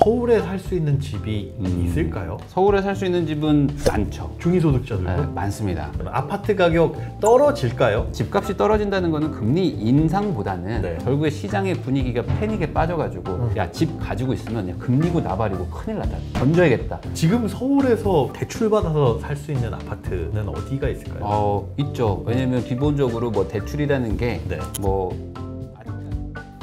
서울에 살 수 있는 집이 있을까요? 서울에 살 수 있는 집은 많죠. 중위소득자들도? 네, 많습니다. 아파트 가격 떨어질까요? 집값이 떨어진다는 거는 금리 인상보다는 네. 결국에 시장의 분위기가 패닉에 빠져가지고 야, 집 가지고 있으면 야, 금리고 나발이고 큰일 났다. 던져야겠다. 지금 서울에서 대출받아서 살 수 있는 아파트는 어디가 있을까요? 있죠. 왜냐면 기본적으로 뭐 대출이라는 게 네.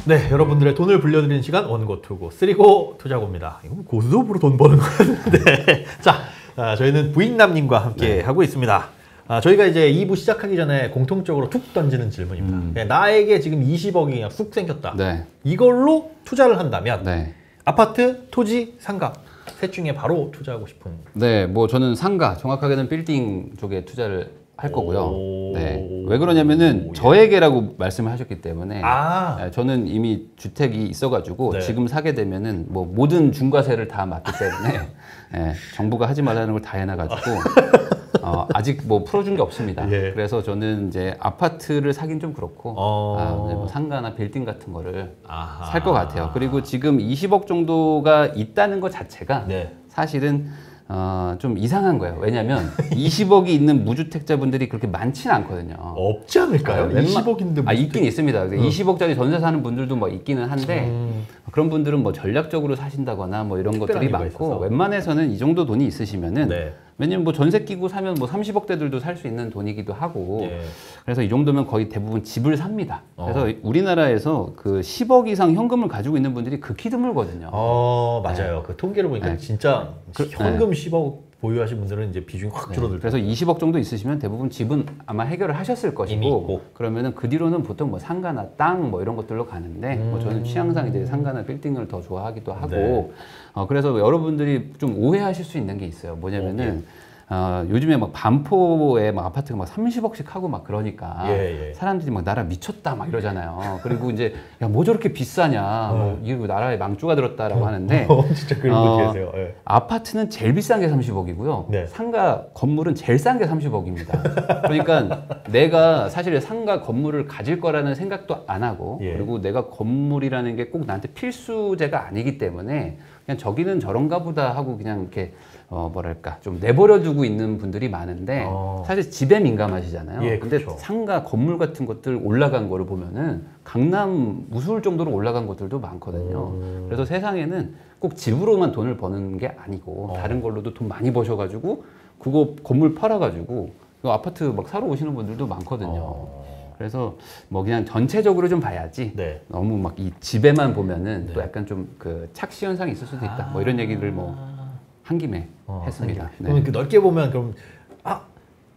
네, 여러분들의 돈을 불려드리는 시간 원고 투고 쓰리고 투자고입니다. 이거 고스톱으로 돈 버는 거 같은데. 자, 저희는 부익남님과 함께 하고 있습니다. 저희가 이제 2부 시작하기 전에 공통적으로 툭 던지는 질문입니다. 나에게 지금 20억이 그냥 쑥 생겼다. 네. 이걸로 투자를 한다면 네. 아파트, 토지, 상가 셋 중에 바로 투자하고 싶은. 네, 뭐 저는 상가, 정확하게는 빌딩 쪽에 투자를 할 거고요. 네. 왜 그러냐면은 저에게라고 말씀을 하셨기 때문에 저는 이미 주택이 있어가지고 네. 지금 사게 되면은 뭐 모든 중과세를 다 맞기 때문에 정부가 하지 말라는 걸 다 해놔가지고 아직 뭐 풀어준 게 없습니다. 예. 그래서 저는 이제 아파트를 사긴 좀 그렇고 뭐 상가나 빌딩 같은 거를 살 것 같아요. 그리고 지금 20억 정도가 있다는 것 자체가 네. 사실은 좀 이상한 거예요. 왜냐면 20억이 있는 무주택자분들이 그렇게 많지는 않거든요. 없지 않을까요? 20억인데 있긴 있습니다. 20억짜리 전세 사는 분들도 뭐 있기는 한데 그런 분들은 뭐 전략적으로 사신다거나 뭐 이런 것들이 많고 있어서. 웬만해서는 이 정도 돈이 있으시면은 네. 왜냐면 뭐 전세 끼고 사면 뭐 30억대들도 살 수 있는 돈이기도 하고 예. 그래서 이 정도면 거의 대부분 집을 삽니다. 그래서 우리나라에서 그 10억 이상 현금을 가지고 있는 분들이 극히 드물거든요. 맞아요. 그 통계를 보니까 진짜 현금 10억 보유하신 분들은 이제 비중이 확 줄어들죠. 그래서 20억 정도 있으시면 대부분 집은 아마 해결을 하셨을 이미 것이고 있고. 그러면은 그 뒤로는 보통 뭐 상가나 땅 뭐 이런 것들로 가는데 뭐 저는 취향상 이제 상가나 빌딩을 더 좋아하기도 하고 네. 그래서 여러분들이 좀 오해하실 수 있는 게 있어요. 뭐냐면은 요즘에 막 반포에 막 아파트가 막 30억씩 하고 막 그러니까 사람들이 막 나라 미쳤다 막 이러잖아요. 그리고 이제 야, 뭐 저렇게 비싸냐, 뭐 이거 나라에 망조가 들었다라고 하는데 진짜 그런 분 계세요. 예. 아파트는 제일 비싼 게 30억이고요. 네. 상가 건물은 제일 싼 게 30억입니다. 그러니까 내가 사실 상가 건물을 가질 거라는 생각도 안 하고 그리고 내가 건물이라는 게 꼭 나한테 필수제가 아니기 때문에 그냥 저기는 저런가 보다 하고 그냥 이렇게 뭐랄까 좀 내버려 두고 있는 분들이 많은데 사실 집에 민감하시잖아요. 예, 근데 그렇죠. 상가 건물 같은 것들 올라간 거를 보면은 강남 무서울 정도로 올라간 것들도 많거든요. 그래서 세상에는 꼭 집으로만 돈을 버는 게 아니고 다른 걸로도 돈 많이 버셔가지고 그거 건물 팔아가지고 아파트 막 사러 오시는 분들도 많거든요. 그래서 뭐 그냥 전체적으로 좀 봐야지 너무 막 이 집에만 보면은 또 약간 좀 그 착시 현상이 있을 수도 있다. 뭐 이런 얘기를 뭐 한 김에 했습니다. 그러면 그 넓게 보면 그럼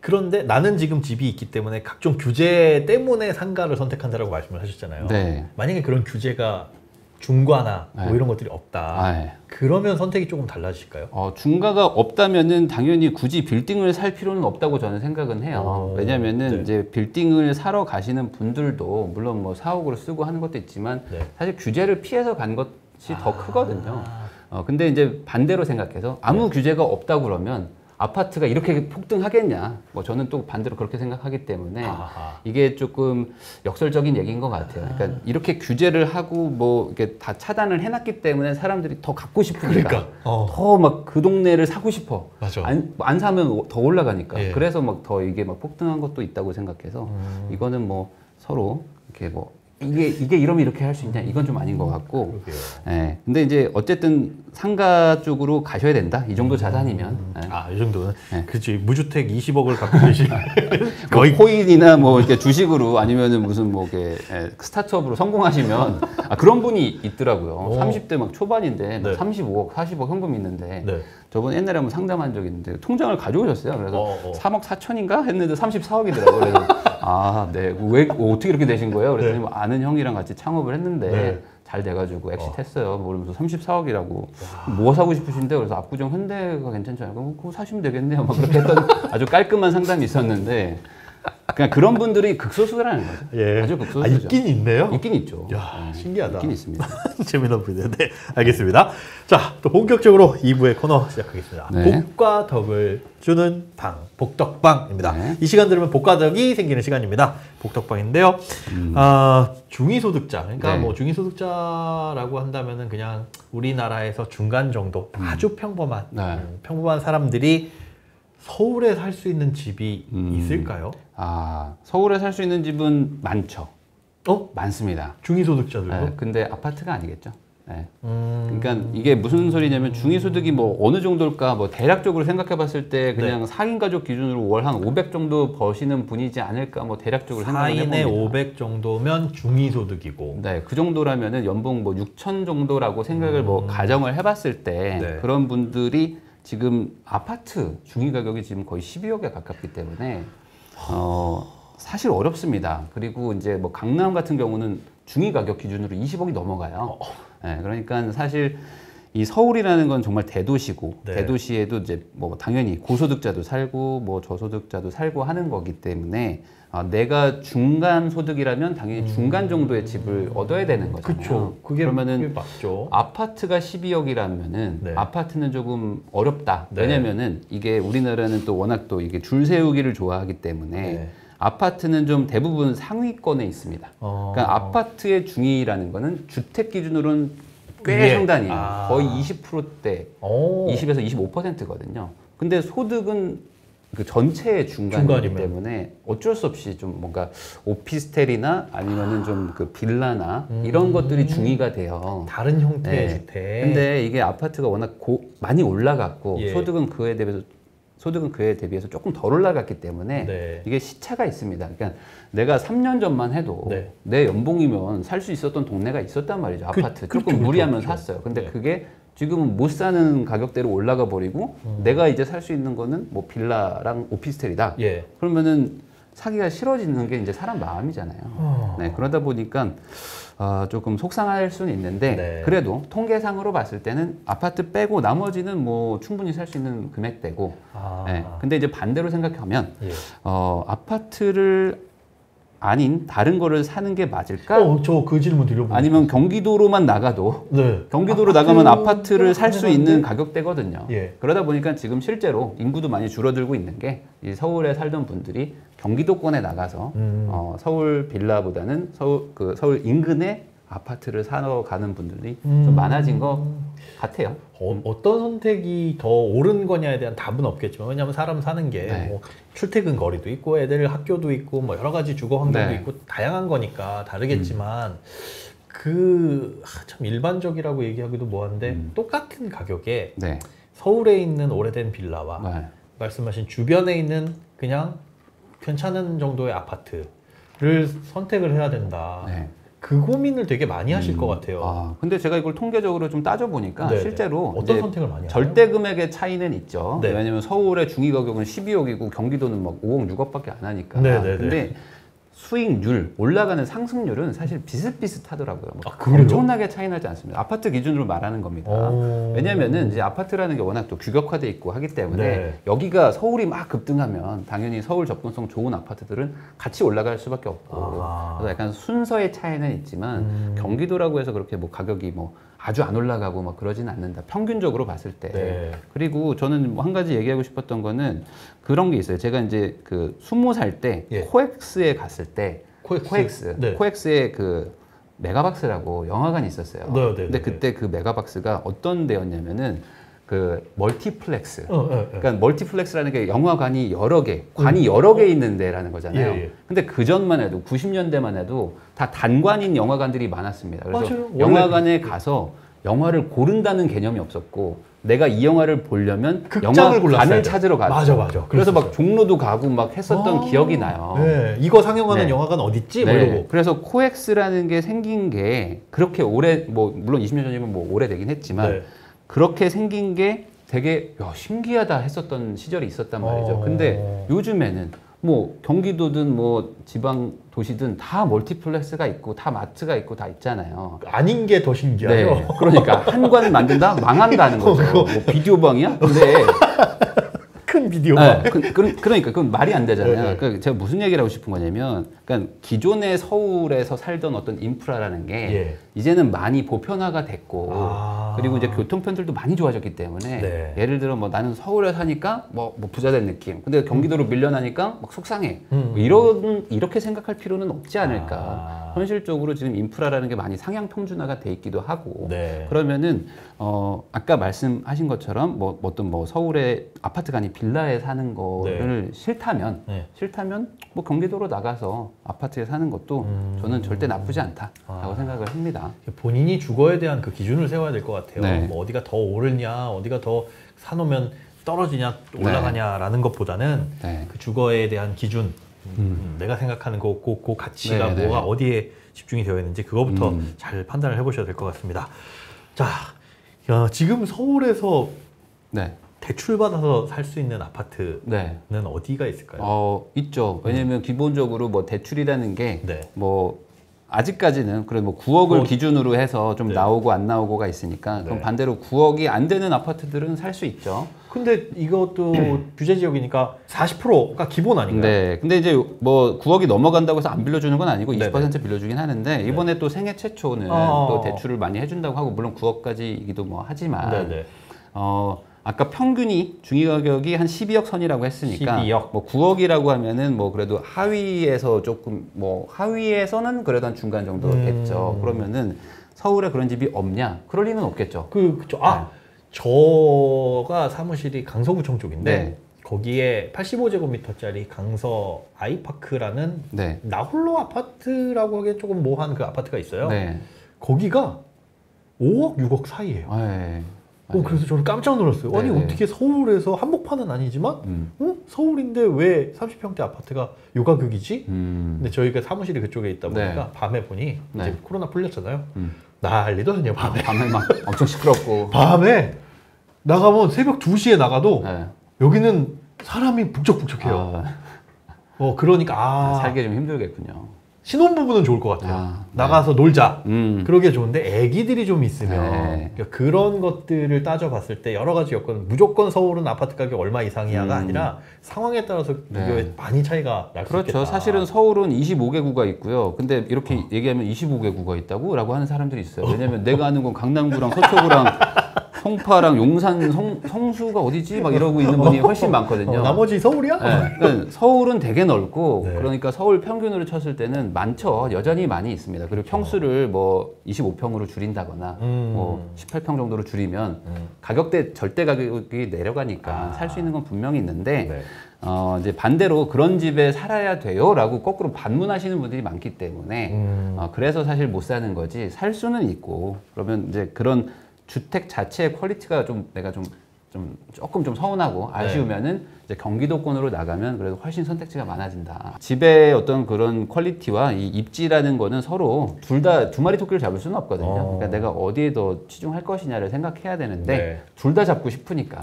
그런데 나는 지금 집이 있기 때문에 각종 규제 때문에 상가를 선택한다라고 말씀을 하셨잖아요. 네. 만약에 그런 규제가 중과나 뭐 이런 것들이 없다. 그러면 선택이 조금 달라지실까요? 중과가 없다면은 당연히 굳이 빌딩을 살 필요는 없다고 저는 생각은 해요. 왜냐면은 이제 빌딩을 사러 가시는 분들도 물론 뭐 4억으로 쓰고 하는 것도 있지만 사실 규제를 피해서 간 것이 더 크거든요. 근데 이제 반대로 생각해서 아무 규제가 없다고 그러면 아파트가 이렇게 폭등하겠냐? 뭐 저는 또 반대로 그렇게 생각하기 때문에 이게 조금 역설적인 얘기인 것 같아요. 그러니까 이렇게 규제를 하고 뭐 이렇게 다 차단을 해놨기 때문에 사람들이 더 갖고 싶으니까 더 막 그 동네를 사고 싶어. 맞아. 안 사면 더 올라가니까. 그래서 막 더 이게 막 폭등한 것도 있다고 생각해서 이거는 뭐 서로 이렇게 뭐 이게 이러면 이렇게 할 수 있냐 이건 좀 아닌 것 같고 근데 이제 어쨌든 상가 쪽으로 가셔야 된다 이 정도 자산이면 이 정도는 그렇지 무주택 20억을 갖고 계신 거의 코인이나 뭐 이렇게 주식으로 아니면은 무슨 뭐 이렇게 스타트업으로 성공하시면 그런 분이 있더라고요. 30대 막 초반인데 35억 40억 현금 있는데 저번 옛날에 한번 상담한 적이 있는데 통장을 가져오셨어요. 그래서 3억 4천인가 했는데 34억이더라고요. 그래서 네. 왜 어떻게 이렇게 되신 거예요? 그랬더니 뭐 아는 형이랑 같이 창업을 했는데 잘 돼가지고 엑시트했어요. 그러면서 34억이라고 뭐 사고 싶으신데 그래서 압구정 현대가 괜찮잖아요. 그럼 그거 사시면 되겠네요. 막 그렇게 했던 아주 깔끔한 상담이 있었는데 그냥 그런 분들이 극소수라는 거죠. 예. 아주 극소수죠. 아, 있긴 있네요. 있긴 있죠. 야, 신기하다. 있긴 있습니다. 재미난 분인데 네, 알겠습니다. 자, 또 본격적으로 2부의 코너 시작하겠습니다. 네. 복과 덕을 주는 방, 복덕방입니다. 네. 이 시간 들으면 복과 덕이 생기는 시간입니다. 복덕방인데요. 중위소득자, 그러니까 네. 뭐 중위소득자라고 한다면은 그냥 우리나라에서 중간 정도, 아주 평범한 네. 평범한 사람들이 서울에 살 수 있는 집이 있을까요? 아, 서울에 살 수 있는 집은 많죠. 많습니다. 중위소득자들도? 네, 근데 아파트가 아니겠죠. 네. 그러니까 이게 무슨 소리냐면 중위소득이 뭐 어느 정도일까 뭐 대략적으로 생각해 봤을 때 그냥 4인 가족 기준으로 월 한 500 정도 버시는 분이지 않을까 뭐 대략적으로 생각을 해봅니다. 4인에 500 정도면 중위소득이고. 네, 그 정도라면은 연봉 뭐 6천 정도라고 생각을 뭐 가정을 해봤을 때 네. 그런 분들이 지금 아파트 중위 가격이 지금 거의 12억에 가깝기 때문에 사실 어렵습니다. 그리고 이제 뭐 강남 같은 경우는 중위 가격 기준으로 20억이 넘어가요. 네, 그러니까 사실 이 서울이라는 건 정말 대도시고 네. 대도시에도 이제 뭐 당연히 고소득자도 살고 뭐 저소득자도 살고 하는 거기 때문에 내가 중간 소득이라면 당연히 중간 정도의 집을 얻어야 되는 거잖아요. 그렇죠. 그게 맞죠. 아파트가 12억이라면은 네. 아파트는 조금 어렵다. 네. 왜냐면은 이게 우리나라는 또 워낙 또 이게 줄 세우기를 좋아하기 때문에 네. 아파트는 좀 대부분 상위권에 있습니다. 그러니까 아파트의 중위라는 거는 주택 기준으로는 꽤 상당히 거의 20%대, 20에서 25%거든요. 근데 소득은 그 전체의 중간이기 때문에 어쩔 수 없이 좀 뭔가 오피스텔이나 아니면은 좀 그 빌라나 이런 것들이 중위가 돼요. 다른 형태의 네. 주택. 근데 이게 아파트가 워낙 많이 올라갔고 예. 소득은 그에 대비해서 조금 덜 올라갔기 때문에 네. 이게 시차가 있습니다. 그러니까 내가 3년 전만 해도 네. 내 연봉이면 살 수 있었던 동네가 있었단 말이죠. 아파트. 조금 무리하면 샀어요. 근데 네. 그게 지금은 못 사는 가격대로 올라가 버리고 내가 이제 살 수 있는 거는 뭐 빌라랑 오피스텔이다. 예. 그러면은 사기가 싫어지는 게 이제 사람 마음이잖아요. 네, 그러다 보니까 조금 속상할 수는 있는데 네. 그래도 통계상으로 봤을 때는 아파트 빼고 나머지는 뭐 충분히 살 수 있는 금액대고. 네, 근데 이제 반대로 생각하면 예. 아파트를 아닌 다른 거를 사는 게 맞을까? 저 그 질문 드려보고 아니면 경기도로만 나가도 네. 경기도로 나가면 아파트를 살 수 있는 가격대거든요. 예. 그러다 보니까 지금 실제로 인구도 많이 줄어들고 있는 게 이 서울에 살던 분들이 경기도권에 나가서 서울 빌라보다는 서울 인근에 아파트를 사러 가는 분들이 좀 많아진 것 같아요. 어떤 선택이 더 옳은 거냐에 대한 답은 없겠지만 왜냐하면 사람 사는 게 네. 뭐 출퇴근 거리도 있고 애들 학교도 있고 뭐 여러 가지 주거 환경도 네. 있고 다양한 거니까 다르겠지만 참 일반적이라고 얘기하기도 뭐한데 똑같은 가격에 네. 서울에 있는 오래된 빌라와 네. 말씀하신 주변에 있는 그냥 괜찮은 정도의 아파트를 선택을 해야 된다. 네. 그 고민을 되게 많이 하실 것 같아요. 근데 제가 이걸 통계적으로 좀 따져보니까 네네. 실제로 어떤 선택을 많이 하나요? 절대 금액의 차이는 있죠. 네. 왜냐면 서울의 중위 가격은 12억이고 경기도는 막 5억, 6억밖에 안 하니까. 네네네. 근데 수익률, 올라가는 상승률은 사실 비슷비슷하더라고요. 그래요? 엄청나게 차이 나지 않습니다. 아파트 기준으로 말하는 겁니다. 왜냐면은 이제 아파트라는 게 워낙 또 규격화돼 있고 하기 때문에 네. 여기가 서울이 막 급등하면 당연히 서울 접근성 좋은 아파트들은 같이 올라갈 수밖에 없고 그래서 약간 순서의 차이는 있지만 경기도라고 해서 그렇게 뭐 가격이 뭐 아주 안 올라가고 막 그러지는 않는다. 평균적으로 봤을 때. 네. 그리고 저는 뭐 한 가지 얘기하고 싶었던 거는 그런 게 있어요. 제가 이제 그 20살 때 예. 코엑스에 갔을 때 코엑스. 네. 코엑스에 그 메가박스라고 영화관이 있었어요. 네, 네, 근데 네. 그때 그 메가박스가 어떤 데였냐면은 그 멀티플렉스. 네. 그러니까 멀티플렉스라는 게 영화관이 여러 개, 관이 여러 개 있는 데라는 거잖아요. 예, 예. 근데 그 전만 해도 90년대만 해도 다 단관인 영화관들이 많았습니다. 그래서 맞아요. 영화관에 가서 영화를 고른다는 개념이 없었고 내가 이 영화를 보려면 극장을 골랐어야 영화관을 돼. 찾으러 갔죠. 맞아. 그래서 막 종로도 가고 막 했었던 기억이 나요. 네. 이거 상영하는 네. 영화관 어딨지? 네. 뭐 이러고. 그래서 코엑스라는 게 생긴 게 그렇게 오래 뭐 물론 20년 전이면 뭐 오래되긴 했지만 네. 그렇게 생긴 게 되게 신기하다 했었던 시절이 있었단 말이죠. 근데 요즘에는 뭐 경기도든 뭐 지방 도시든 다 멀티플렉스가 있고 다 마트가 있고 다 있잖아요. 아닌 게 더 신기하죠. 네. 그러니까 한 관을 만든다 망한다는 거죠. 뭐 비디오 방이야? 근데 큰 비디오가. 네, 그러니까 그건 말이 안 되잖아요. 네, 네. 그러니까 제가 무슨 얘기를 하고 싶은 거냐면, 그러니까 기존의 서울에서 살던 어떤 인프라라는 게 예. 이제는 많이 보편화가 됐고, 아. 그리고 이제 교통편들도 많이 좋아졌기 때문에 네. 예를 들어 뭐 나는 서울에 사니까 뭐 부자 된 느낌, 근데 경기도로 밀려나니까 막 속상해. 뭐 이렇게 생각할 필요는 없지 않을까. 현실적으로 지금 인프라라는 게 많이 상향 평준화가 돼 있기도 하고, 네. 그러면은 아까 말씀하신 것처럼 뭐 어떤 뭐 서울의 아파트가 아닌 빌라에 사는 거를 싫다면 뭐 경기도로 나가서 아파트에 사는 것도 저는 절대 나쁘지 않다라고 생각을 합니다. 본인이 주거에 대한 그 기준을 세워야 될 것 같아요. 네. 뭐 어디가 더 오르냐, 어디가 더 사놓으면 떨어지냐, 올라가냐라는 것보다는 네. 그 주거에 대한 기준, 내가 생각하는 그 가치가 네, 네. 뭐가 어디에 집중이 되어 있는지 그거부터 잘 판단을 해보셔야 될 것 같습니다. 자, 지금 서울에서 네. 대출 받아서 살 수 있는 아파트는 네. 어디가 있을까요? 있죠. 왜냐면 기본적으로 뭐 대출이라는 게 네. 뭐 아직까지는 그래 뭐 9억을 기준으로 해서 좀 네. 나오고 안 나오고가 있으니까 그럼 네. 반대로 9억이 안 되는 아파트들은 살 수 있죠. 근데 이것도 규제 지역이니까 40%가 기본 아닌가요? 네. 근데 이제 뭐 9억이 넘어간다고 해서 안 빌려주는 건 아니고 20% 네네. 빌려주긴 하는데 이번에 또 생애 최초는 또 대출을 많이 해준다고 하고 물론 9억까지이기도 뭐 하지만 네네. 아까 평균이 중위 가격이 한 12억 선이라고 했으니까 12억. 뭐 9억이라고 하면은 뭐 그래도 하위에서 조금 뭐 하위에서는 그래도 한 중간 정도겠죠. 그러면은 서울에 그런 집이 없냐? 그럴 리는 없겠죠. 저가 사무실이 강서구청 쪽인데 네. 거기에 85제곱미터짜리 강서 아이파크라는 네. 나홀로 아파트라고 하기엔 조금 모호한 그 아파트가 있어요. 네. 거기가 5억, 6억 사이예요. 네. 그래서 저는 깜짝 놀랐어요. 아니 네네. 어떻게 서울에서 한복판은 아니지만 서울인데 왜 30평대 아파트가 요 가격이지? 근데 저희가 사무실이 그쪽에 있다 보니까 밤에 보니 이제 코로나 풀렸잖아요. 난리도 아니에요 밤에. 밤에 막 엄청 시끄럽고. 밤에 나가면 새벽 2시에 나가도 네. 여기는 사람이 북적북적해요. 그러니까 살기 좀 힘들겠군요. 신혼부부는 좋을 것 같아요. 나가서 놀자. 그러기에 좋은데 애기들이 좀 있으면 그러니까 그런 것들을 따져봤을 때 여러 가지 여건 무조건 서울은 아파트 가격 얼마 이상이야가 아니라 상황에 따라서 비교에 많이 차이가 날 수 있겠다. 그렇죠. 사실은 서울은 25개구가 있고요. 근데 이렇게 얘기하면 25개구가 있다고? 라고 하는 사람들이 있어요. 왜냐면 내가 아는 건 강남구랑 서초구랑 송파랑 용산, 성수가 어디지? 막 이러고 있는 분이 훨씬 많거든요. 나머지 서울이야? 네. 그러니까 서울은 되게 넓고 네. 그러니까 서울 평균으로 쳤을 때는 많죠. 여전히 많이 있습니다. 그리고 평수를 뭐 25평으로 줄인다거나 뭐 18평 정도로 줄이면 가격대 절대 가격이 내려가니까 살 수 있는 건 분명히 있는데 네. 이제 반대로 그런 집에 살아야 돼요라고 거꾸로 반문하시는 분들이 많기 때문에 그래서 사실 못 사는 거지 살 수는 있고 그러면 이제 그런 주택 자체의 퀄리티가 좀 내가 조금 좀 서운하고 아쉬우면은 이제 경기도권으로 나가면 그래도 훨씬 선택지가 많아진다. 집의 어떤 그런 퀄리티와 이 입지라는 거는 서로 둘 다 두 마리 토끼를 잡을 수는 없거든요. 그러니까 내가 어디에 더 치중할 것이냐를 생각해야 되는데 둘 다 잡고 싶으니까.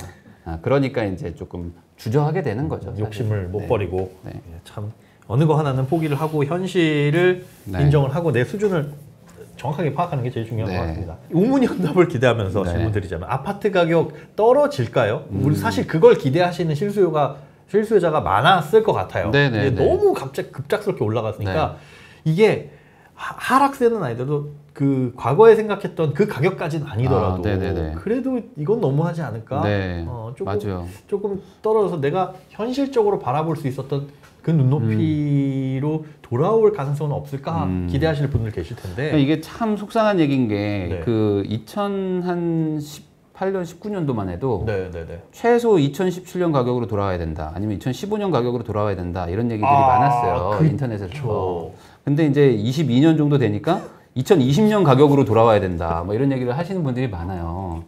그러니까 이제 조금 주저하게 되는 거죠. 사실. 욕심을 못 버리고 네. 참 어느 거 하나는 포기를 하고 현실을 인정을 하고 내 수준을 정확하게 파악하는 게 제일 중요한 것 같습니다. 우문현답을 기대하면서 질문드리자면 아파트 가격 떨어질까요? 우리 사실 그걸 기대하시는 실수요자가 많았을 것 같아요. 근데 너무 급작스럽게 올라갔으니까 이게 하락세는 아니더라도 그 과거에 생각했던 그 가격까지는 아니더라도 그래도 이건 너무하지 않을까? 조금 떨어져서 내가 현실적으로 바라볼 수 있었던 그 눈높이로 돌아올 가능성은 없을까 기대하시는 분들 계실 텐데 이게 참 속상한 얘기인 게 그 2018년 19년도만 해도 최소 2017년 가격으로 돌아와야 된다 아니면 2015년 가격으로 돌아와야 된다 이런 얘기들이 많았어요. 인터넷에서. 근데 이제 22년 정도 되니까 2020년 가격으로 돌아와야 된다 뭐 이런 얘기를 하시는 분들이 많아요.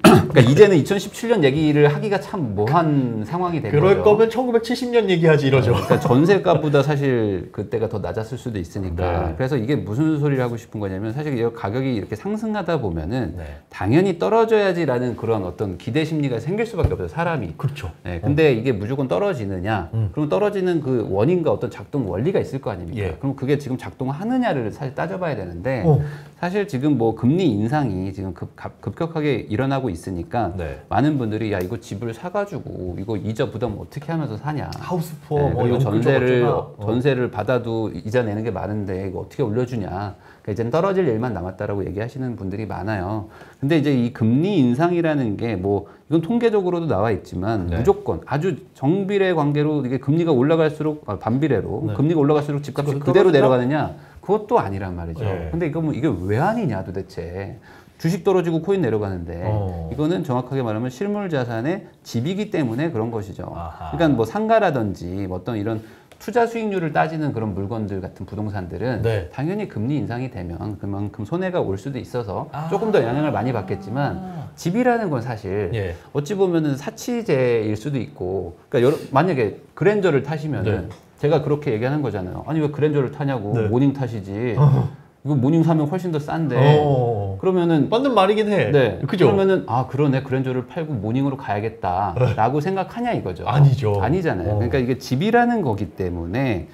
그러니까 이제는 2017년 얘기를 하기가 참 뭐한 상황이 된 거죠. 그럴 거면 1970년 얘기하지 이러죠. 그러니까 전세값보다 사실 그때가 더 낮았을 수도 있으니까. 그래서 이게 무슨 소리를 하고 싶은 거냐면 사실 이 가격이 이렇게 상승하다 보면은 당연히 떨어져야지라는 그런 어떤 기대 심리가 생길 수밖에 없어요. 사람이. 그렇죠. 근데 이게 무조건 떨어지느냐? 그럼 떨어지는 그 원인과 어떤 작동 원리가 있을 거 아닙니까? 그럼 그게 지금 작동하느냐를 사실 따져봐야 되는데 사실 지금 뭐 금리 인상이 지금 급격하게 일어나고 있습니다. 있으니까 네. 많은 분들이 야 이거 집을 사가지고 이거 이자 부담 어떻게 하면서 사냐. 하우스 푸어 네, 뭐 그리고 전세를 전세를 받아도 이자 내는 게 많은데 이거 어떻게 올려주냐. 그러니까 이제는 떨어질 일만 남았다라고 얘기하시는 분들이 많아요. 근데 이제 이 금리 인상이라는 게 뭐 이건 통계적으로도 나와 있지만 네. 무조건 아주 정비례 관계로 이게 금리가 올라갈수록 반비례로 네. 금리가 올라갈수록 집값이 그것도 그대로 떨어진다? 내려가느냐? 그것도 아니란 말이죠. 네. 근데 이거 뭐 이게 왜 아니냐 도대체. 주식 떨어지고 코인 내려가는데 이거는 정확하게 말하면 실물 자산의 집이기 때문에 그런 것이죠. 아하. 그러니까 뭐 상가라든지 뭐 어떤 이런 투자 수익률을 따지는 그런 물건들 같은 부동산들은 네. 당연히 금리 인상이 되면 그만큼 손해가 올 수도 있어서 조금 더 영향을 많이 받겠지만 집이라는 건 사실 예. 어찌 보면은 사치제일 수도 있고 그러니까 만약에 그랜저를 타시면은 네. 제가 그렇게 얘기하는 거잖아요. 아니 왜 그랜저를 타냐고 네. 모닝 타시지. 이거 모닝 사면 훨씬 더 싼데 그러면은 맞는 말이긴 해. 네. 그죠? 그러면은 아 그러네 그랜저를 팔고 모닝으로 가야겠다라고 생각하냐 이거죠. 아니죠. 아니잖아요. 그러니까 이게 집이라는 거기 때문에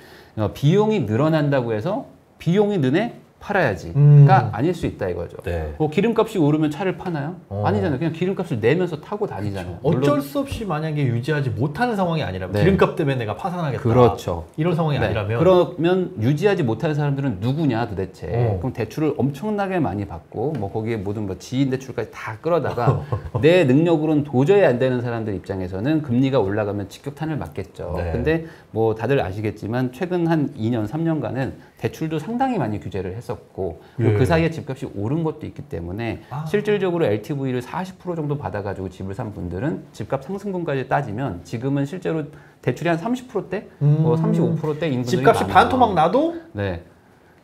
비용이 늘어난다고 해서 비용이 느네 팔아야지가 아닐 수 있다 이거죠. 네. 뭐 기름값이 오르면 차를 파나요? 아니잖아요. 그냥 기름값을 내면서 타고 다니잖아요. 어쩔 수 없이 만약에 유지하지 못하는 상황이 아니라면 네. 기름값 때문에 내가 파산하겠다. 그렇죠. 이런 상황이 네. 아니라면 그러면 유지하지 못하는 사람들은 누구냐 도대체. 그럼 대출을 엄청나게 많이 받고 뭐 거기에 모든 뭐 지인 대출까지 다 끌어다가 내 능력으로는 도저히 안 되는 사람들 입장에서는 금리가 올라가면 직격탄을 맞겠죠. 네. 근데 뭐 다들 아시겠지만 최근 한 2년, 3년간은 대출도 상당히 많이 규제를 했었고 예. 그 사이에 집값이 오른 것도 있기 때문에 실질적으로 LTV를 40% 정도 받아가지고 집을 산 분들은 집값 상승분까지 따지면 지금은 실제로 대출이 한 30%대, 뭐 35%대인 분들이 집값이 많아요. 반토막 나도 네.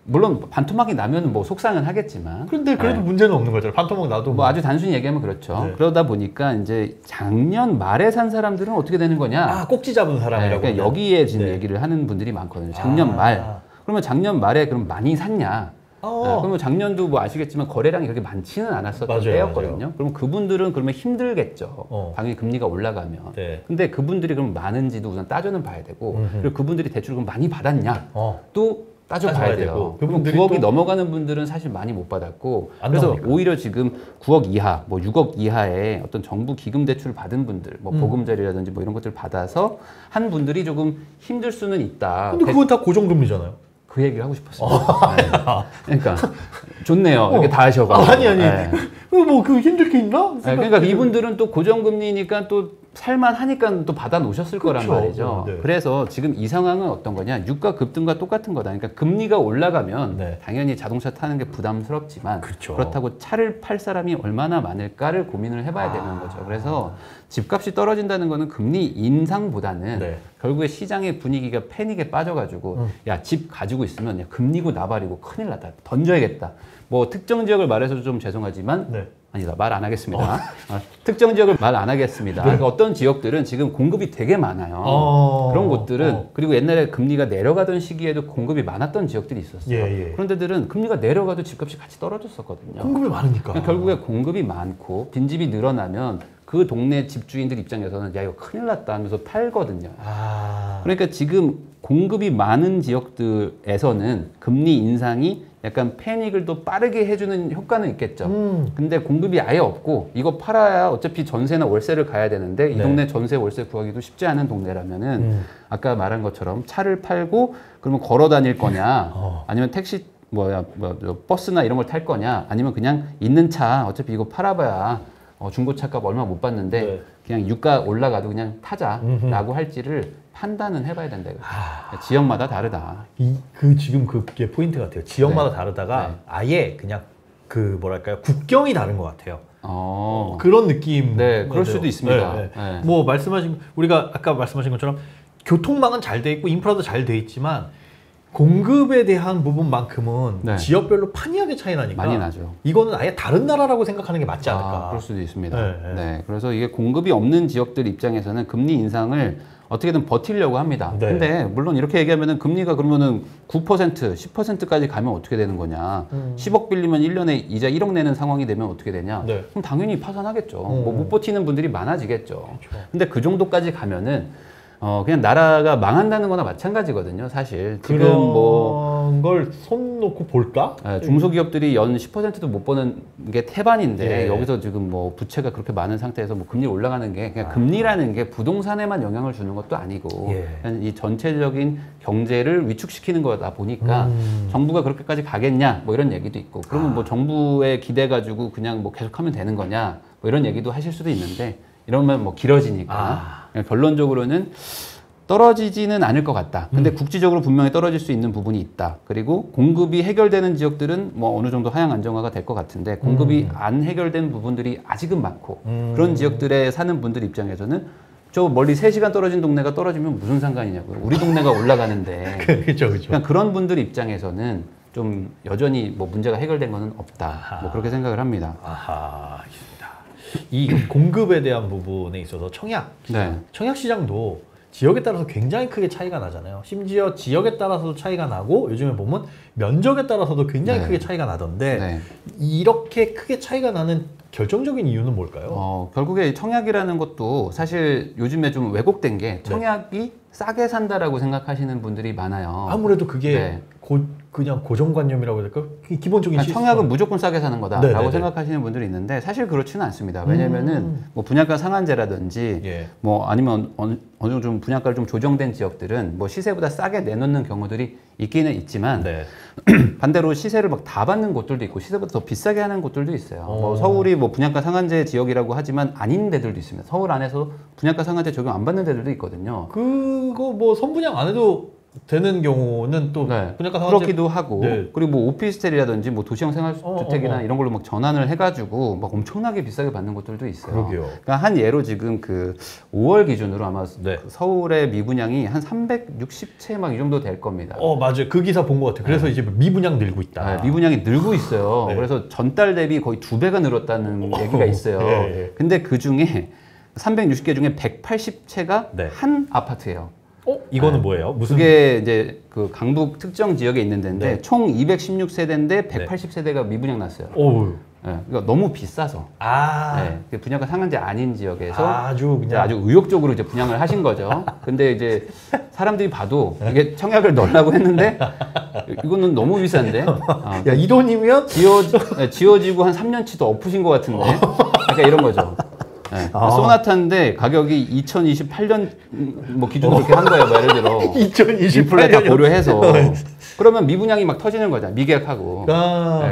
물론 반토막이 나면 뭐 속상은 하겠지만 그런데 그래도 문제는 없는 거잖아요. 반토막 나도 뭐 아주 단순히 얘기하면 그렇죠. 네. 그러다 보니까 이제 작년 말에 산 사람들은 어떻게 되는 거냐? 꼭지 잡은 사람이라고. 그러니까 여기에 지금 네. 얘기를 하는 분들이 많거든요. 작년 말. 그러면 작년 말에 그럼 많이 샀냐? 그러면 작년도 뭐 아시겠지만 거래량이 그렇게 많지는 않았었던 맞아요, 때였거든요. 맞아요. 그럼 그분들은 그러면 힘들겠죠. 당연히 금리가 올라가면. 네. 근데 그분들이 그럼 많은지도 우선 따져는 봐야 되고, 그리고 그분들이 대출을 그럼 많이 받았냐? 또 따져봐야 따져봐야 돼요. 되고. 그럼 그분들이 9억이 또 넘어가는 분들은 사실 많이 못 받았고, 안 그래서 나오니까. 오히려 지금 9억 이하, 뭐 6억 이하의 어떤 정부 기금 대출을 받은 분들, 뭐 보금자리라든지 뭐 이런 것들을 받아서 한 분들이 조금 힘들 수는 있다. 근데 그건 다 고정금리잖아요. 그 얘기를 하고 싶었습니다. 네. 그러니까 좋네요. 이렇게 다 하셔가지고. 아니. 네. 뭐 그 힘들 게 있나? 네, 그러니까 이분들은 또 고정금리니까 또 살만하니까 또 받아 놓으셨을 거란 그렇죠. 말이죠. 네. 그래서 지금 이 상황은 어떤 거냐? 유가 급등과 똑같은 거다. 그러니까 금리가 올라가면 네. 당연히 자동차 타는 게 부담스럽지만 그렇죠. 그렇다고 차를 팔 사람이 얼마나 많을까를 고민을 해봐야 되는 거죠. 그래서 집값이 떨어진다는 거는 금리 인상보다는 네. 결국에 시장의 분위기가 패닉에 빠져가지고 야, 집 가지고 있으면 야, 금리고 나발이고 큰일 났다. 던져야겠다. 뭐 특정 지역을 말해서 좀 죄송하지만 네. 아니다. 말 안 하겠습니다. 특정 지역을 말 안 하겠습니다. 그러니까 어떤 지역들은 지금 공급이 되게 많아요. 그런 곳들은 그리고 옛날에 금리가 내려가던 시기에도 공급이 많았던 지역들이 있었어요. 예. 그런 데들은 금리가 내려가도 집값이 같이 떨어졌었거든요. 공급이 많으니까. 그러니까 결국에 공급이 많고 빈집이 늘어나면 그 동네 집주인들 입장에서는 야 이거 큰일 났다 하면서 팔거든요. 그러니까 지금 공급이 많은 지역들에서는 금리 인상이 약간 패닉을 또 빠르게 해주는 효과는 있겠죠. 근데 공급이 아예 없고 이거 팔아야 어차피 전세나 월세를 가야 되는데 이 동네 전세 월세 구하기도 쉽지 않은 동네라면은 아까 말한 것처럼 차를 팔고 그러면 걸어 다닐 거냐 아니면 택시 버스나 이런 걸 탈 거냐 아니면 그냥 있는 차 어차피 이거 팔아봐야 중고차값 얼마 못 받는데 네. 그냥 유가 올라가도 그냥 타자라고 할지를 판단은 해봐야 된다. 지역마다 다르다. 지금 그게 포인트 같아요. 지역마다 다르다가 아예 그냥 그 뭐랄까요 국경이 다른 것 같아요. 그런 느낌. 네, 그럴 수도 있습니다. 네. 네. 뭐 우리가 아까 말씀하신 것처럼 교통망은 잘 돼 있고 인프라도 잘 돼 있지만 공급에 대한 부분만큼은 네. 지역별로 판이하게 차이 나니까 많이 나죠. 이거는 아예 다른 나라라고 생각하는 게 맞지 않을까. 그럴 수도 있습니다. 네. 네, 그래서 이게 공급이 없는 지역들 입장에서는 금리 인상을 어떻게든 버티려고 합니다. 네. 근데 물론 이렇게 얘기하면은 금리가 그러면은 9%, 10%까지 가면 어떻게 되는 거냐. 10억 빌리면 1년에 이자 1억 내는 상황이 되면 어떻게 되냐. 네. 그럼 당연히 파산하겠죠. 뭐 못 버티는 분들이 많아지겠죠. 그렇죠. 근데 그 정도까지 가면은 그냥 나라가 망한다는 거나 마찬가지거든요, 사실. 지금 뭐 걸 손 놓고 볼까? 네, 중소기업들이 연 10%도 못 버는 게 태반인데 예. 여기서 지금 뭐 부채가 그렇게 많은 상태에서 뭐 금리 올라가는 게 그냥 금리라는 게 부동산에만 영향을 주는 것도 아니고 예. 그냥 이 전체적인 경제를 위축시키는 거다 보니까 정부가 그렇게까지 가겠냐 뭐 이런 얘기도 있고 그러면 뭐 정부에 기대 가지고 그냥 뭐 계속하면 되는 거냐 뭐 이런 얘기도 하실 수도 있는데 이러면 뭐 길어지니까 그냥 결론적으로는 떨어지지는 않을 것 같다. 근데 국지적으로 분명히 떨어질 수 있는 부분이 있다. 그리고 공급이 해결되는 지역들은 뭐 어느 정도 하향 안정화가 될 것 같은데 공급이 안 해결된 부분들이 아직은 많고 그런 지역들에 사는 분들 입장에서는 저 멀리 3시간 떨어진 동네가 떨어지면 무슨 상관이냐고요. 우리 동네가 올라가는데. 그렇죠, 그렇죠. 그냥 그런 분들 입장에서는 좀 여전히 뭐 문제가 해결된 거는 없다. 뭐 그렇게 생각을 합니다. 아하, 알겠습니다. 이 공급에 대한 부분에 있어서 청약 시장도 지역에 따라서 굉장히 크게 차이가 나잖아요. 심지어 지역에 따라서도 차이가 나고 요즘에 보면 면적에 따라서도 굉장히 크게 차이가 나던데 이렇게 크게 차이가 나는 결정적인 이유는 뭘까요? 결국에 청약이라는 것도 사실 요즘에 좀 왜곡된 게 청약이 싸게 산다라고 생각하시는 분들이 많아요. 아무래도 그게 그냥 고정관념이라고 해야 될까요? 기본적인 청약은 무조건 싸게 사는 거다라고 생각하시는 분들이 있는데 사실 그렇지는 않습니다. 왜냐면은 뭐 분양가 상한제라든지 뭐 아니면 어느 정도 좀 분양가를 좀 조정된 지역들은 뭐 시세보다 싸게 내놓는 경우들이 있기는 있지만 반대로 시세를 막 다 받는 곳들도 있고 시세보다 더 비싸게 하는 곳들도 있어요. 뭐 서울이 뭐 분양가 상한제 지역이라고 하지만 아닌 데들도 있습니다. 서울 안에서 분양가 상한제 적용 안 받는 데들도 있거든요. 그거 뭐 선분양 안 해도 되는 경우는 또 분양가 상한제 그렇기도 하고 그리고 뭐 오피스텔이라든지 뭐 도시형 생활주택이나 이런 걸로 막 전환을 해가지고 막 엄청나게 비싸게 받는 곳들도 있어요. 그러게요. 그러니까 한 예로 지금 그 5월 기준으로 아마 그 서울의 미분양이 한 360채 막 이 정도 될 겁니다. 맞아요. 그 기사 본 것 같아요. 그래서 이제 미분양 늘고 있다. 미분양이 늘고 있어요. 그래서 전달 대비 거의 2배가 늘었다는 얘기가 있어요. 근데 그 중에 360개 중에 180채가 한 아파트예요. 이거는 뭐예요? 무슨 그게 이제 그 강북 특정 지역에 있는 데인데 총 216세대인데 180세대가 미분양 났어요. 그러니까 너무 비싸서. 분양가 상한제 아닌 지역에서 아주 의욕적으로 이제 분양을 하신 거죠. 근데 이제 사람들이 봐도 이게 청약을 넣으려고 했는데 이거는 너무 비싼데. 야, 이 돈이면 지어지고 한 3년치 더 엎으신 것 같은데. 그러니까 이런 거죠. 소나타인데 가격이 2028년 뭐 기준으로 이렇게 한 거예요. 뭐 예를 들어 2028년 다 고려해서 그러면 미분양이 막 터지는 거잖아. 미계약하고.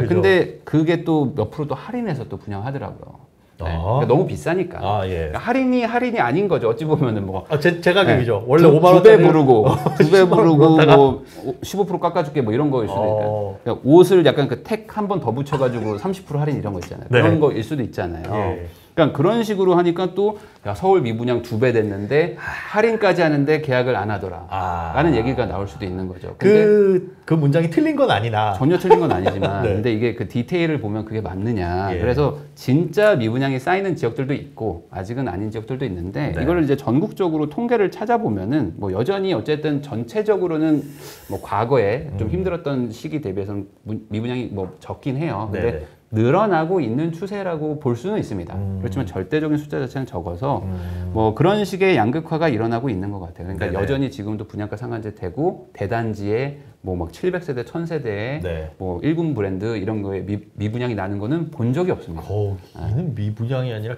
근데 그게 또 몇 프로 또 할인해서 또 분양하더라고요. 그러니까 너무 비싸니까. 그러니까 할인이 아닌 거죠. 어찌 보면은 뭐. 제 가격이죠. 원래 5만 원. 2배 부르고, 2배 부르고, 뭐, 15% 깎아줄게, 뭐 이런 거일 수도 있고. 그러니까 옷을 약간 그 택 한 번 더 붙여가지고 30% 할인 이런 거 있잖아요. 그런 거일 수도 있잖아요. 그러니까 그런 식으로 하니까 또, 야, 서울 미분양 2배 됐는데, 할인까지 하는데 계약을 안 하더라. 라는 얘기가 나올 수도 있는 거죠. 근데 그 문장이 틀린 건 아니나. 전혀 틀린 건 아니지만, 근데 이게 그 디테일을 보면 그게 맞느냐. 그래서 진짜 미분양이 쌓이는 지역들도 있고, 아직은 아닌 지역들도 있는데, 이걸 이제 전국적으로 통계를 찾아보면은, 뭐 여전히 어쨌든 전체적으로는 뭐 과거에 좀 힘들었던 시기 대비해서는 미분양이 뭐 적긴 해요. 근데 늘어나고 있는 추세라고 볼 수는 있습니다. 그렇지만 절대적인 숫자 자체는 적어서 뭐 그런 식의 양극화가 일어나고 있는 것 같아요. 그러니까 여전히 지금도 분양가 상한제 되고 대단지에 뭐 막 700세대, 1000세대에 뭐 1군 브랜드 이런 거에 미분양이 나는 거는 본 적이 없습니다. 거기는 미분양이 아니라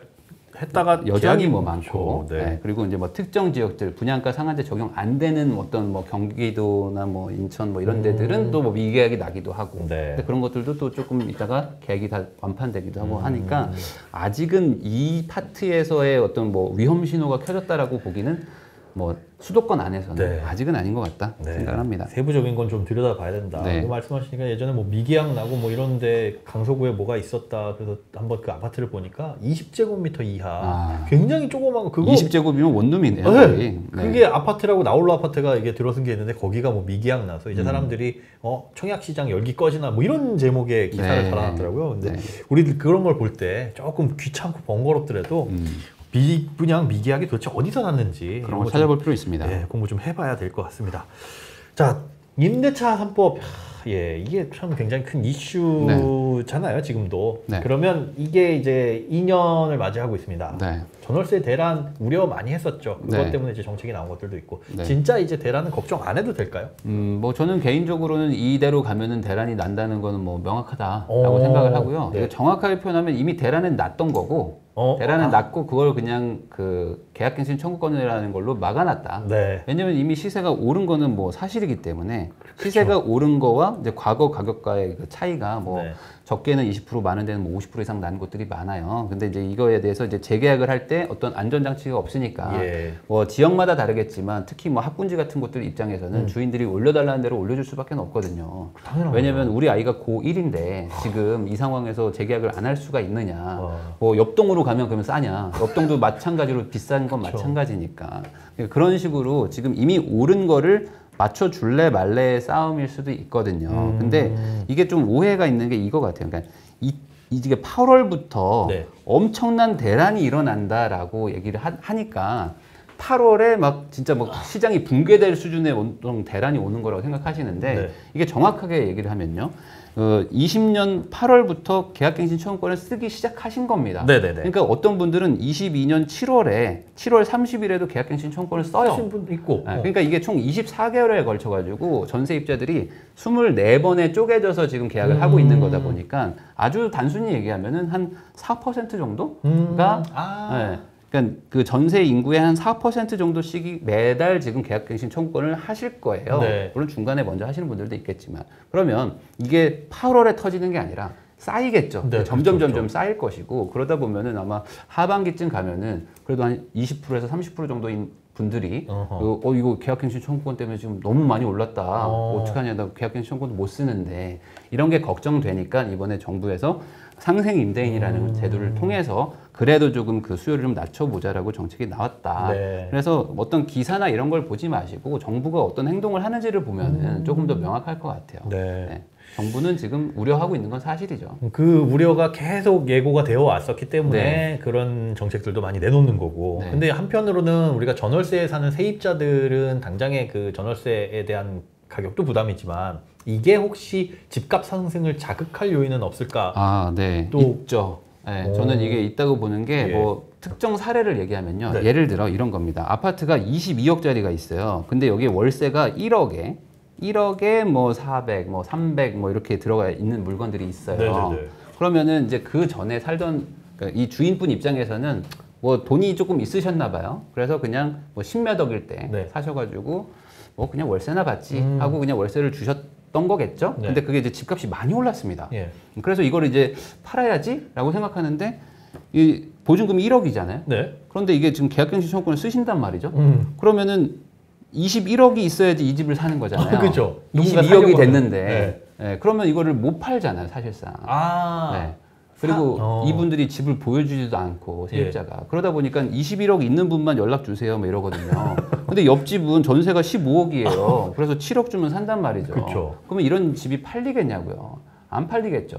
했다가 여전히 뭐 많고 그리고 이제 뭐 특정 지역들 분양가 상한제 적용 안 되는 어떤 뭐 경기도나 뭐 인천 뭐 이런 데들은 또 뭐 미계약이 나기도 하고 근데 그런 것들도 또 조금 있다가 계약이 다 완판되기도 하고 하니까 아직은 이 파트에서의 어떤 뭐 위험 신호가 켜졌다라고 보기는 뭐 수도권 안에서는 아직은 아닌 것 같다 생각을 합니다. 세부적인 건 좀 들여다봐야 된다. 뭐 말씀하시니까 예전에 뭐 미계약 나고 뭐 이런데 강서구에 뭐가 있었다. 그래서 한번 그 아파트를 보니까 20제곱미터 이하 굉장히 조그마한 그거 20제곱이면 원룸이네요. 그게 아파트라고 나홀로 아파트가 이게 들어선 게 있는데 거기가 뭐 미계약 나서 이제 사람들이 청약 시장 열기 꺼지나 뭐 이런 제목의 기사를 달아놨더라고요. 근데 우리들 그런 걸 볼 때 조금 귀찮고 번거롭더라도 미분양, 미계약이 도대체 어디서 났는지 그런 걸 찾아볼 필요 있습니다. 공부 좀 해봐야 될 것 같습니다. 자, 임대차 3법 예, 이게 참 굉장히 큰 이슈잖아요, 지금도. 네. 그러면 이게 이제 2년을 맞이하고 있습니다. 네. 전월세 대란 우려 많이 했었죠. 그것 네. 때문에 이제 정책이 나온 것들도 있고. 네. 진짜 이제 대란은 걱정 안 해도 될까요? 뭐 저는 개인적으로는 이대로 가면은 대란이 난다는 거는 뭐 명확하다라고 생각을 하고요. 네. 이거 정확하게 표현하면 이미 대란은 났던 거고, 대란은 났고 그걸 그냥 그 계약갱신 청구권이라는 걸로 막아놨다. 네. 왜냐면 이미 시세가 오른 거는 뭐 사실이기 때문에 시세가 오른 거와 이제 과거 가격과의 그 차이가 뭐 네. 적게는 20% 많은 데는 뭐 50% 이상 나는 곳들이 많아요. 근데 이제 이거에 대해서 이제 재계약을 할 때 어떤 안전장치가 없으니까 예. 뭐 지역마다 다르겠지만 특히 뭐 학군지 같은 곳들 입장에서는 주인들이 올려달라는 대로 올려줄 수밖에 없거든요. 당연하죠. 왜냐면 우리 아이가 고1인데 지금 이 상황에서 재계약을 안 할 수가 있느냐. 뭐 옆동으로 가면 그러면 싸냐. 옆동도 마찬가지로 비싼 건 마찬가지니까. 그런 식으로 지금 이미 오른 거를 맞춰줄래 말래의 싸움일 수도 있거든요. 근데 이게 좀 오해가 있는 게 이거 같아요. 그러니까 이게 8월부터 네. 엄청난 대란이 일어난다라고 얘기를 하니까 8월에 막 진짜 막 시장이 붕괴될 수준의 어떤 대란이 오는 거라고 생각하시는데 네. 이게 정확하게 얘기를 하면요. 20년 8월부터 계약갱신 청구권을 쓰기 시작하신 겁니다. 네네네. 그러니까 어떤 분들은 22년 7월 30일에도 계약갱신 청구권을 써요. 하신 분도 있고. 네, 그러니까 이게 총 24개월에 걸쳐가지고 전세입자들이 24번에 쪼개져서 지금 계약을 하고 있는 거다 보니까 아주 단순히 얘기하면은 한 4% 정도가 네, 그러니까 그 전세 인구의 한 4% 정도씩이 매달 지금 계약갱신 청구권을 하실 거예요. 네. 물론 중간에 먼저 하시는 분들도 있겠지만 그러면 이게 8월에 터지는 게 아니라 쌓이겠죠. 네, 점점 그렇죠. 점점 쌓일 것이고 그러다 보면은 아마 하반기쯤 가면은 그래도 한 20%에서 30% 정도인 분들이 이거 계약갱신 청구권 때문에 지금 너무 많이 올랐다. 어떡하냐, 나 계약갱신 청구권도 못 쓰는데 이런 게 걱정되니까 이번에 정부에서 상생 임대인이라는 제도를 통해서 그래도 조금 그 수요를 좀 낮춰보자라고 정책이 나왔다. 네. 그래서 어떤 기사나 이런 걸 보지 마시고 정부가 어떤 행동을 하는지를 보면은 조금 더 명확할 것 같아요. 네. 네. 정부는 지금 우려하고 있는 건 사실이죠. 그 우려가 계속 예고가 되어 왔었기 때문에 네. 그런 정책들도 많이 내놓는 거고. 네. 근데 한편으로는 우리가 전월세에 사는 세입자들은 당장의 그 전월세에 대한 가격도 부담이지만 이게 혹시 집값 상승을 자극할 요인은 없을까? 아, 네. 또- 있죠. 네, 저는 이게 있다고 보는 게 예. 뭐 특정 사례를 얘기하면요. 네. 예를 들어 이런 겁니다. 아파트가 22억짜리가 있어요. 근데 여기 월세가 1억에 뭐 400, 뭐 300, 뭐 이렇게 들어가 있는 물건들이 있어요. 네네네. 그러면은 이제 그 전에 살던 그러니까 이 주인분 입장에서는 뭐 돈이 조금 있으셨나 봐요. 그래서 그냥 뭐 10몇 억일 때 네. 사셔가지고 뭐 그냥 월세나 받지 하고 그냥 월세를 주셨던 거겠죠. 네. 근데 그게 이제 집값이 많이 올랐습니다. 예. 그래서 이걸 이제 팔아야지라고 생각하는데 이 보증금이 1억이잖아요. 네. 그런데 이게 지금 계약갱신 청구권을 쓰신단 말이죠. 음. 그러면은 21억이 있어야지 이 집을 사는 거잖아요. 그죠. 누군가 22억이 살려고 됐는데 그러면 이거를 못 팔잖아요, 사실상. 아. 네. 그리고 어. 이분들이 집을 보여주지도 않고 세입자가 그러다 보니까 21억 있는 분만 연락 주세요 뭐 이러거든요. 근데 옆집은 전세가 15억이에요. 그래서 7억 주면 산단 말이죠. 그쵸. 그러면 이런 집이 팔리겠냐고요. 안 팔리겠죠.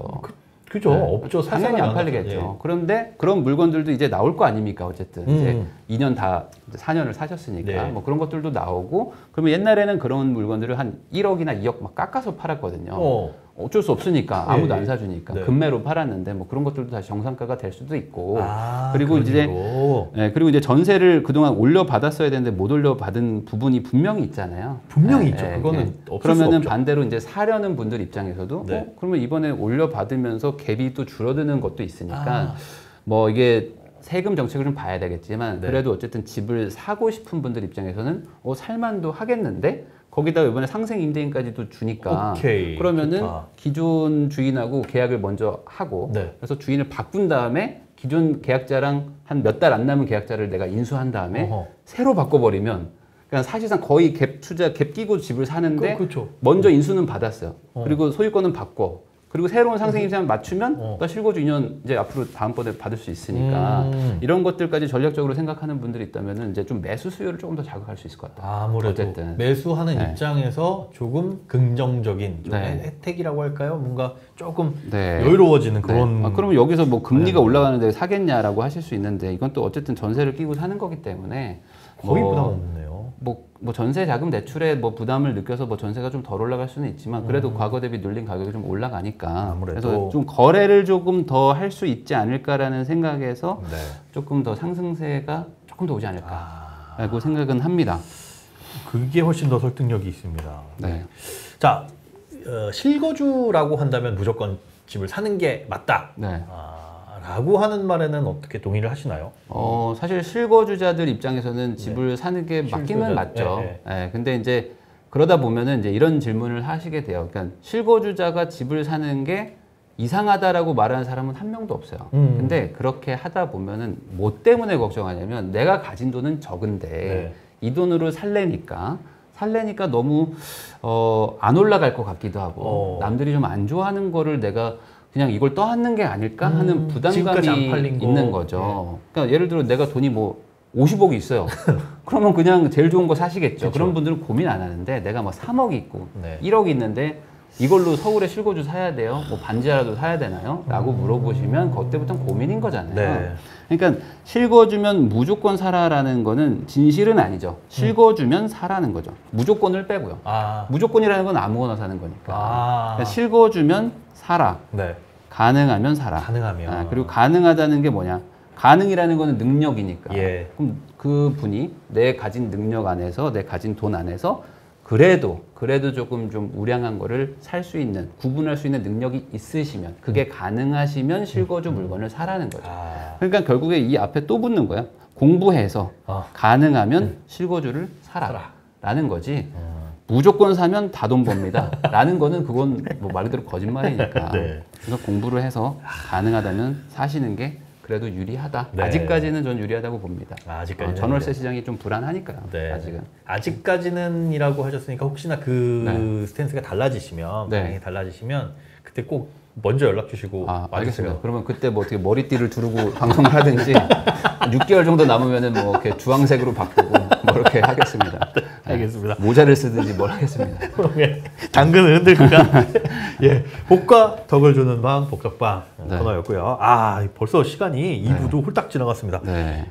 그죠. 네. 없죠. 당연히 안 팔리겠죠. 그런데 그런 물건들도 이제 나올 거 아닙니까 어쨌든 이제 2년 다 4년을 사셨으니까 네. 뭐 그런 것들도 나오고 그러면 옛날에는 그런 물건들을 한 1억이나 2억 막 깎아서 팔았거든요. 어쩔 수 없으니까 아무도 예, 안 사주니까 네. 금매로 팔았는데 뭐 그런 것들도 다시 정상가가 될 수도 있고 아, 그리고 그런 이제 이유로. 그리고 이제 전세를 그동안 올려 받았어야 되는데 못 올려 받은 부분이 분명히 있잖아요. 분명히 있죠. 그거는 없을 수 그러면은 없죠. 반대로 이제 사려는 분들 입장에서도 네. 그러면 이번에 올려 받으면서 갭이 또 줄어드는 것도 있으니까 아. 뭐 이게 세금 정책을 좀 봐야 되겠지만 네. 그래도 어쨌든 집을 사고 싶은 분들 입장에서는 살만도 하겠는데 거기다 이번에 상생 임대인까지도 주니까 오케이. 그러면은 좋다. 기존 주인하고 계약을 먼저 하고 네. 그래서 주인을 바꾼 다음에 기존 계약자랑 한 몇 달 안 남은 계약자를 내가 인수한 다음에 어허. 새로 바꿔버리면 그냥 사실상 거의 갭 끼고 집을 사는데 그렇죠. 먼저 인수는 받았어요. 그리고 소유권은 받고 그리고 새로운 상생 임대인 맞추면 나 실거주 2년 이제 앞으로 다음번에 받을 수 있으니까 이런 것들까지 전략적으로 생각하는 분들이 있다면은 이제 좀 매수 수요를 조금 더 자극할 수 있을 것 같아요. 아무래도 어쨌든. 매수하는 네. 입장에서 조금 긍정적인 좀 네. 혜택이라고 할까요? 뭔가 조금 네. 여유로워지는 그런. 아, 그러면 여기서 뭐 금리가 올라가는데 사겠냐라고 하실 수 있는데 이건 또 어쨌든 전세를 끼고 사는 거기 때문에 거의 뭐 부담 없네요. 뭐 전세 자금 대출에 뭐 부담을 느껴서 뭐 전세가 좀 덜 올라갈 수는 있지만 그래도 과거 대비 눌린 가격이 좀 올라가니까 아무래도. 그래서 좀 거래를 조금 더 할 수 있지 않을까라는 생각에서 네. 조금 더 상승세가 조금 더 오지 않을까라고 생각은 합니다. 그게 훨씬 더 설득력이 있습니다. 네. 자, 실거주라고 한다면 무조건 집을 사는 게 맞다. 네. 라고 하는 말에는 어떻게 동의를 하시나요? 사실 실거주자들 입장에서는 집을 사는 게 맞기는 맞죠. 근데 이제 그러다 보면은 이제 이런 질문을 하시게 돼요. 그러니까 실거주자가 집을 사는 게 이상하다라고 말하는 사람은 한 명도 없어요. 근데 그렇게 하다 보면은 뭐 때문에 걱정하냐면 내가 가진 돈은 적은데 이 돈으로 살래니까 너무 안 올라갈 것 같기도 하고 남들이 좀 안 좋아하는 거를 내가 그냥 이걸 떠안는 게 아닐까 하는 부담감이 있는 거죠. 그러니까 예를 들어 내가 돈이 뭐 50억이 있어요. 그러면 그냥 제일 좋은 거 사시겠죠. 그런 분들은 고민 안 하는데 내가 뭐 3억이 있고 1억이 있는데 이걸로 서울에 실거주 사야 돼요? 뭐 반지하라도 사야 되나요? 라고 물어보시면 그때부터는 고민인 거잖아요. 그러니까 실거주면 무조건 사라라는 거는 진실은 아니죠. 실거주면 사라는 거죠. 무조건을 빼고요. 무조건이라는 건 아무거나 사는 거니까. 그러니까 실거주면 사라. 가능하면 사라. 그리고 가능하다는 게 뭐냐? 가능이라는 거는 능력이니까. 그럼 그 분이 내 가진 능력 안에서, 내 가진 돈 안에서 그래도 조금 좀 우량한 거를 살 수 있는, 구분할 수 있는 능력이 있으시면, 그게 가능하시면 실거주 물건을 사라는 거죠. 그러니까 결국에 이 앞에 또 붙는 거야. 공부해서 가능하면 실거주를 사라. 라는 거지. 무조건 사면 다 돈 법니다. 라는 거는 그건 뭐 말 그대로 거짓말이니까. 그래서 공부를 해서 가능하다면 사시는 게 그래도 유리하다. 아직까지는 전 유리하다고 봅니다. 아직까지는. 전월세 시장이 좀 불안하니까요. 아직은. 아직까지는이라고 하셨으니까 혹시나 그 스탠스가 달라지시면, 방향이 달라지시면 그때 꼭 먼저 연락 주시고 알겠습니다. 그러면 그때 뭐 어떻게 머리띠를 두르고 방송을 하든지 6개월 정도 남으면은 뭐 이렇게 주황색으로 바꾸고 뭐 이렇게 하겠습니다. 알겠습니다. 모자를 쓰든지 뭘 하겠습니다. 당근을 흔들니까 복과 덕을 주는 방 복덕방 코너였고요. 벌써 시간이 2부도 훌딱 지나갔습니다.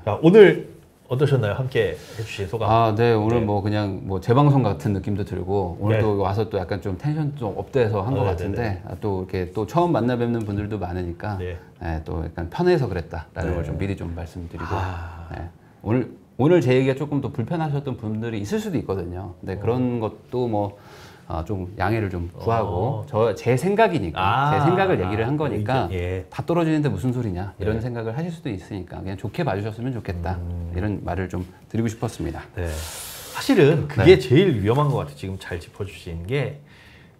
자, 오늘 어떠셨나요? 함께 해주신 소감. 오늘 뭐 그냥 뭐 재방송 같은 느낌도 들고 오늘 또 와서 또 약간 좀 텐션 좀 업돼서 한 것 같은데 또 이렇게 또 처음 만나 뵙는 분들도 많으니까 또 약간 편해서 그랬다라는 걸 좀 미리 좀 말씀드리고 오늘 제 얘기가 조금 더 불편하셨던 분들이 있을 수도 있거든요. 근데 그런 것도 뭐 좀 양해를 좀 구하고 제 생각이니까 제 생각을 얘기를 한 거니까 다 떨어지는데 무슨 소리냐 이런 생각을 하실 수도 있으니까 그냥 좋게 봐주셨으면 좋겠다 이런 말을 좀 드리고 싶었습니다. 사실은 그게 제일 위험한 것 같아요. 지금 잘 짚어주신 게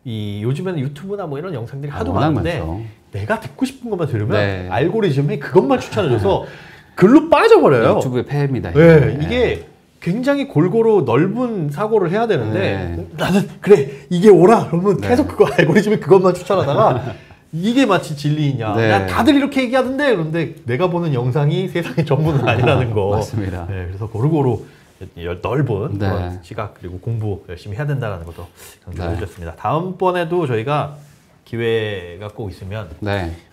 요즘에는 유튜브나 뭐 이런 영상들이 하도 많은데 내가 듣고 싶은 것만 들으면 알고리즘이 그것만 추천해줘서 글로 빠져버려요. 유튜브의 폐해입니다. 이게 굉장히 골고루 넓은 사고를 해야 되는데 나는 그래 이게 옳아 그러면 계속 그거 알고리즘이 그것만 추천하다가 이게 마치 진리이냐 야, 다들 이렇게 얘기하던데 그런데 내가 보는 영상이 세상의 전부는 아니라는 거. 맞습니다. 그래서 고루고루 넓은 그런 시각 그리고 공부 열심히 해야 된다는 것도 강조해 주셨습니다. 다음번에도 저희가 기회가 꼭 있으면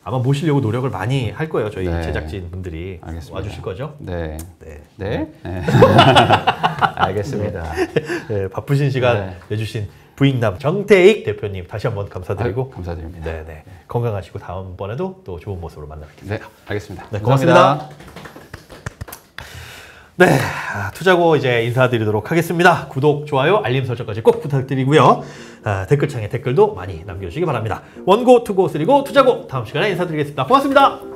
아마 모시려고 노력을 많이 할 거예요. 저희 제작진 분들이 와주실 거죠? 알겠습니다. 바쁘신 시간 내주신 부익남 정태익 대표님 다시 한번 감사드리고 감사드립니다. 건강하시고 다음번에도 또 좋은 모습으로 만나 뵙겠습니다. 알겠습니다. 고맙습니다. 투자고 이제 인사드리도록 하겠습니다. 구독, 좋아요, 알림 설정까지 꼭 부탁드리고요. 댓글창에 댓글도 많이 남겨주시기 바랍니다. 원고, 투고, 쓰리고, 투자고 다음 시간에 인사드리겠습니다. 고맙습니다.